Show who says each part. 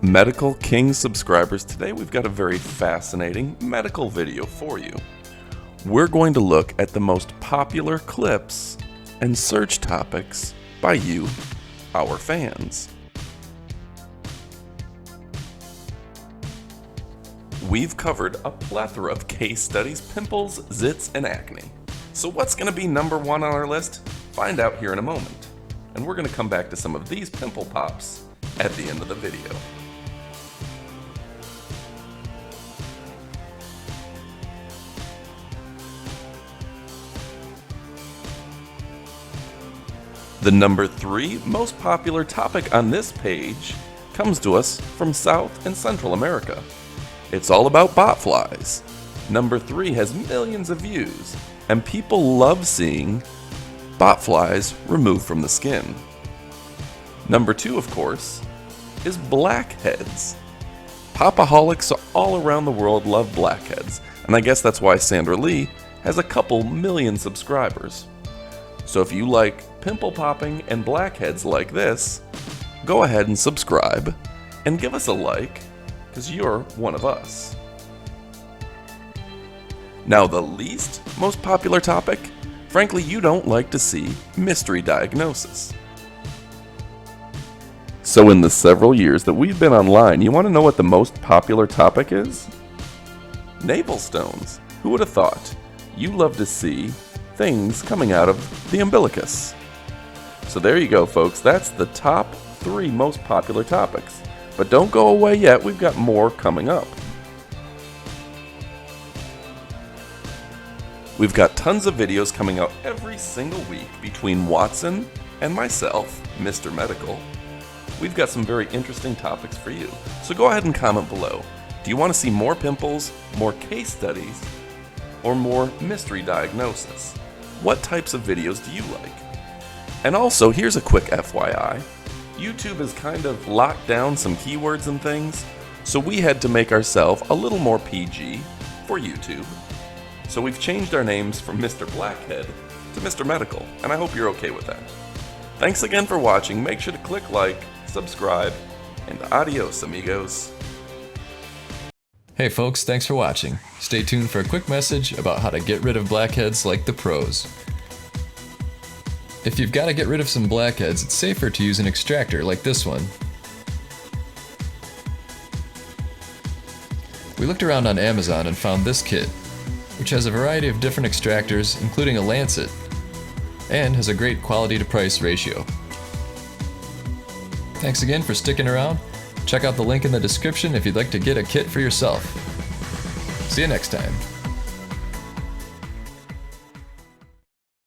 Speaker 1: Medical King subscribers, today we've got a very fascinating medical video for you. We're going to look at the most popular clips and search topics by you, our fans. We've covered a plethora of case studies, pimples, zits, and acne. So what's going to be number one on our list? Find out here in a moment. And we're going to come back to some of these pimple pops at the end of the video. The number 3 most popular topic on this page comes to us from South and Central America. It's all about botflies. Number 3 has millions of views, and people love seeing botflies removed from the skin. Number 2, of course, is blackheads. Popaholics all around the world love blackheads, and I guess that's why Sandra Lee has a couple million subscribers. So if you like pimple popping and blackheads like this, go ahead and subscribe and give us a like, because you're one of us. Now the least most popular topic, frankly you don't like to see mystery diagnosis. So in the several years that we've been online, you want to know what the most popular topic is? Navel stones. Who would have thought? You love to see things coming out of the umbilicus. So there you go, folks. That's the top 3 most popular topics. But don't go away yet. We've got more coming up. We've got tons of videos coming out every single week between Watson and myself, Mr. Medical. We've got some very interesting topics for you. So go ahead and comment below. Do you want to see more pimples, more case studies, or more mystery diagnosis? What types of videos do you like? And also, here's a quick FYI. YouTube has kind of locked down some keywords and things, so we had to make ourselves a little more PG for YouTube. So we've changed our names from Mr. Blackhead to Mr. Medical, and I hope you're okay with that. Thanks again for watching. Make sure to click like, subscribe, and adios, amigos.
Speaker 2: Hey folks, thanks for watching. Stay tuned for a quick message about how to get rid of blackheads like the pros. If you've got to get rid of some blackheads, it's safer to use an extractor like this one. We looked around on Amazon and found this kit, which has a variety of different extractors, including a lancet, and has a great quality to price ratio. Thanks again for sticking around. Check out the link in the description if you'd like to get a kit for yourself. See you next time.